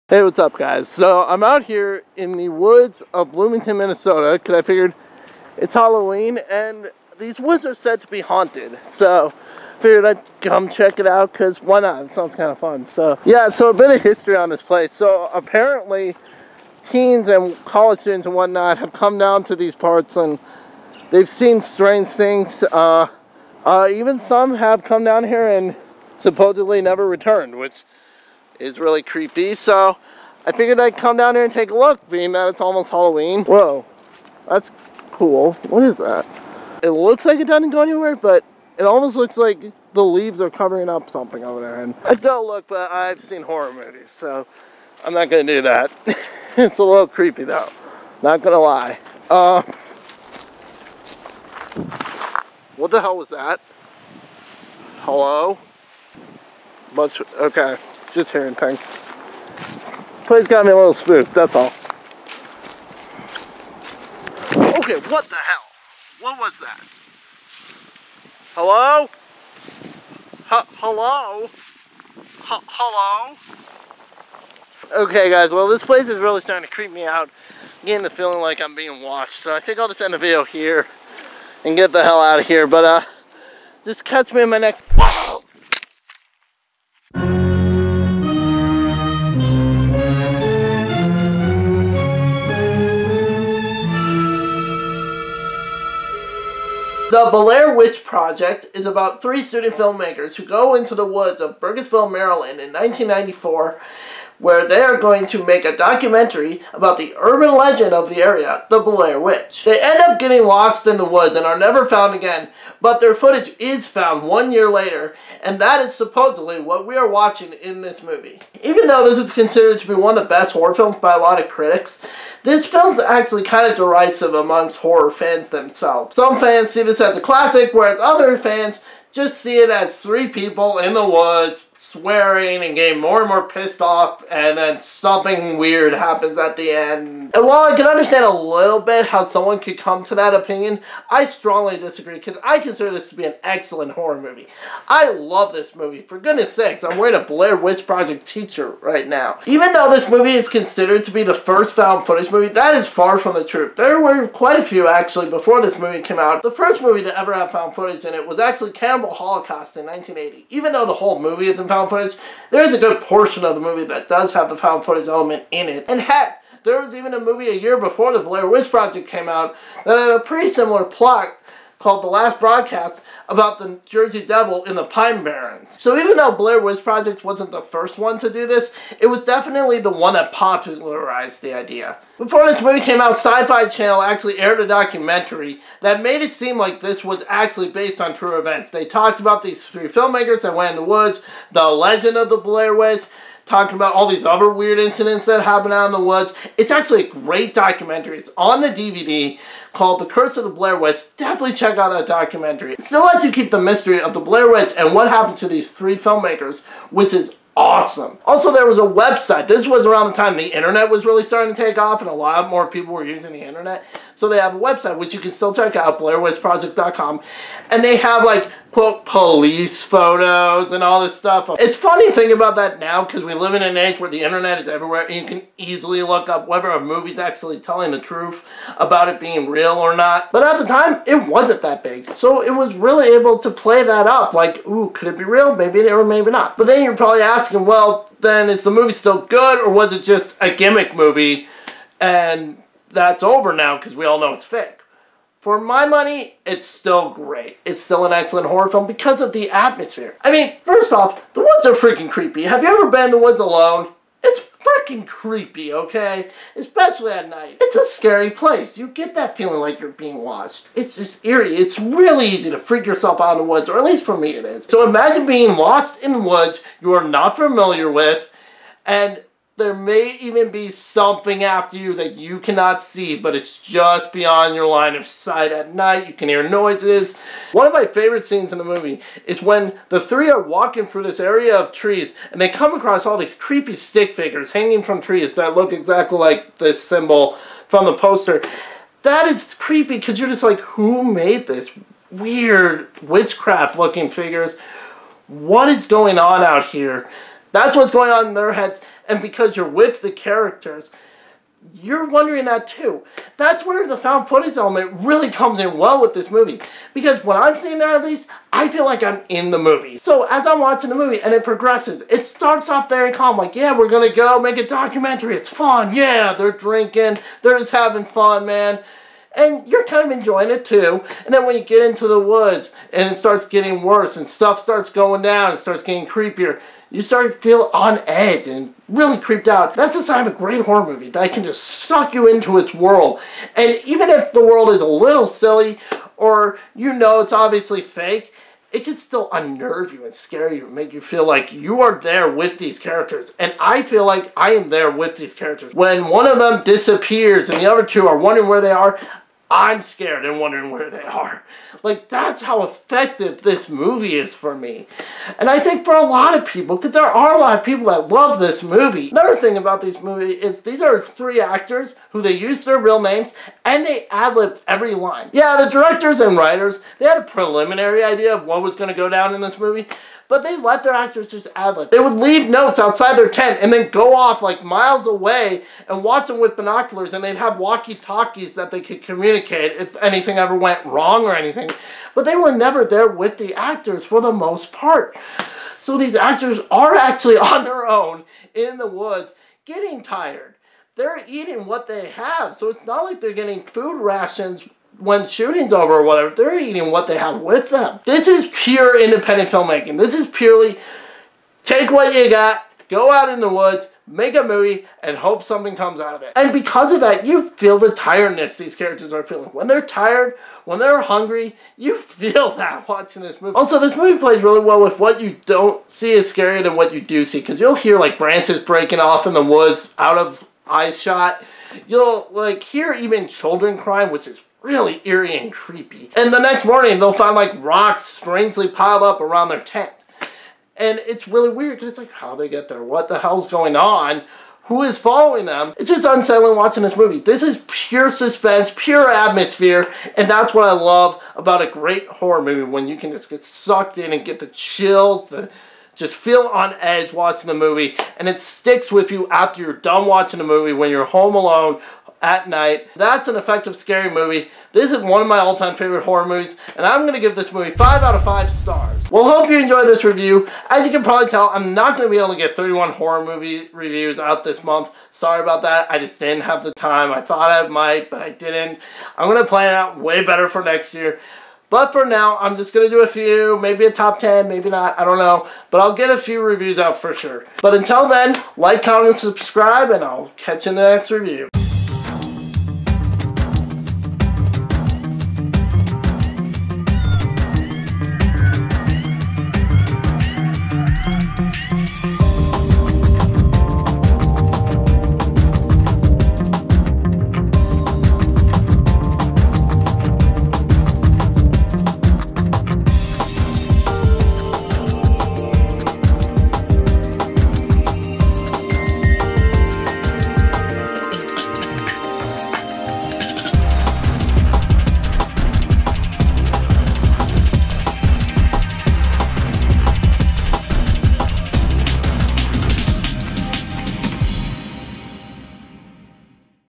Hey, what's up, guys? So I'm out here in the woods of Bloomington, Minnesota, because I figured it's Halloween and these woods are said to be haunted. So I figured I'd come check it out, because why not? It sounds kind of fun. So yeah, so a bit of history on this place. So apparently teens and college students and whatnot have come down to these parts and they've seen strange things. Even some have come down here and supposedly never returned, which is really creepy. So I figured I'd come down here and take a look, being that it's almost Halloween. Whoa, that's cool. What is that? It looks like it doesn't go anywhere, but it almost looks like the leaves are covering up something over there. And I'd go look, but I've seen horror movies, so I'm not gonna do that. It's a little creepy though, not gonna lie. What the hell was that? Hello? Okay. Just hearing things. Place got me a little spooked, that's all. Okay, what the hell? What was that? Hello? Hello? Hello? Okay, guys, well, this place is really starting to creep me out. I'm getting the feeling like I'm being watched, so I think I'll just end the video here and get the hell out of here, but just catch me in my next... Whoa! The Blair Witch Project is about 3 student filmmakers who go into the woods of Burkittsville, Maryland in 1994, where they are going to make a documentary about the urban legend of the area, the Blair Witch. They end up getting lost in the woods and are never found again, but their footage is found 1 year later, and that is supposedly what we are watching in this movie. Even though this is considered to be one of the best horror films by a lot of critics, this film's actually kind of derisive amongst horror fans themselves. Some fans see this as a classic, whereas other fans just see it as 3 people in the woods swearing and getting more and more pissed off, and then something weird happens at the end. And while I can understand a little bit how someone could come to that opinion, I strongly disagree, because I consider this to be an excellent horror movie. I love this movie. For goodness sakes, I'm wearing a Blair Witch Project t-shirt right now. Even though this movie is considered to be the first found footage movie, that is far from the truth. There were quite a few actually before this movie came out. The first movie to ever have found footage in it was actually Cannibal Holocaust in 1980. Even though the whole movie isn't found footage, there is a good portion of the movie that does have the found footage element in it. And heck, there was even a movie a year before the Blair Witch Project came out that had a pretty similar plot called The Last Broadcast about the Jersey Devil in the Pine Barrens. So even though Blair Witch Project wasn't the first one to do this, it was definitely the one that popularized the idea. Before this movie came out, Sci-Fi Channel actually aired a documentary that made it seem like this was actually based on true events. They talked about these 3 filmmakers that went in the woods, the legend of the Blair Witch, talking about all these other weird incidents that happened out in the woods. It's actually a great documentary. It's on the DVD called The Curse of the Blair Witch. Definitely check out that documentary. It still lets you keep the mystery of the Blair Witch and what happened to these 3 filmmakers, which is awesome. Also, there was a website. This was around the time the internet was really starting to take off and a lot more people were using the internet. So they have a website which you can still check out, BlairWitchProject.com. And they have, like, quote, police photos and all this stuff. It's funny thinking about that now, because we live in an age where the internet is everywhere and you can easily look up whether a movie's actually telling the truth about it being real or not. But at the time, it wasn't that big. So it was really able to play that up. Like, ooh, could it be real? Maybe it or maybe not. But then you're probably asking, well, then is the movie still good, or was it just a gimmick movie and that's over now because we all know it's fake? For my money, it's still great. It's still an excellent horror film because of the atmosphere. I mean, first off, the woods are freaking creepy. Have you ever been in the woods alone? It's freaking creepy, okay? Especially at night. It's a scary place. You get that feeling like you're being watched. It's just eerie. It's really easy to freak yourself out in the woods, or at least for me it is. So imagine being lost in the woods you are not familiar with, and there may even be something after you that you cannot see, but it's just beyond your line of sight at night. You can hear noises. One of my favorite scenes in the movie is when the 3 are walking through this area of trees and they come across all these creepy stick figures hanging from trees that look exactly like this symbol from the poster. That is creepy because you're just like, who made this? Weird witchcraft looking figures. What is going on out here? That's what's going on in their heads, and because you're with the characters, you're wondering that too. That's where the found footage element really comes in well with this movie. Because when I'm seeing that, at least, I feel like I'm in the movie. So as I'm watching the movie and it progresses, it starts off very calm. Like, yeah, we're gonna go make a documentary. It's fun. Yeah, they're drinking. They're just having fun, man. And you're kind of enjoying it too. And then when you get into the woods and it starts getting worse and stuff starts going down and starts getting creepier, you start to feel on edge and really creeped out. That's a sign of a great horror movie that can just suck you into its world. And even if the world is a little silly or you know it's obviously fake, it can still unnerve you and scare you and make you feel like you are there with these characters. And I feel like I am there with these characters. When one of them disappears and the other two are wondering where they are, I'm scared and wondering where they are. Like, that's how effective this movie is for me. And I think for a lot of people, because there are a lot of people that love this movie. Another thing about this movie is these are 3 actors who they used their real names and they ad-libbed every line. Yeah, the directors and writers, they had a preliminary idea of what was going to go down in this movie, but they let their actors just ad-lib. They would leave notes outside their tent and then go off like miles away and watch them with binoculars, and they'd have walkie-talkies that they could communicate if anything ever went wrong or anything. But they were never there with the actors for the most part. So these actors are actually on their own in the woods getting tired. They're eating what they have, so it's not like they're getting food rations when shooting's over or whatever. They're eating what they have with them. This is pure independent filmmaking. This is purely take what you got, go out in the woods, make a movie, and hope something comes out of it. And because of that, you feel the tiredness these characters are feeling. When they're tired, when they're hungry, you feel that watching this movie. Also, this movie plays really well with what you don't see as scary than what you do see, because you'll hear like branches breaking off in the woods out of eye shot. You'll like hear even children crying, which is really eerie and creepy. And the next morning, they'll find like rocks strangely piled up around their tent. And it's really weird because it's like, how they get there? What the hell's going on? Who is following them? It's just unsettling watching this movie. This is pure suspense, pure atmosphere, and that's what I love about a great horror movie, when you can just get sucked in and get the chills, just feel on edge watching the movie, and it sticks with you after you're done watching the movie when you're home alone at night. That's an effective, scary movie. This is one of my all-time favorite horror movies, and I'm going to give this movie 5 out of 5 stars. Well, hope you enjoyed this review. As you can probably tell, I'm not going to be able to get 31 horror movie reviews out this month. Sorry about that. I just didn't have the time. I thought I might, but I didn't. I'm going to plan it out way better for next year. But for now, I'm just going to do a few, maybe a top 10, maybe not, I don't know. But I'll get a few reviews out for sure. But until then, like, comment, and subscribe, and I'll catch you in the next review.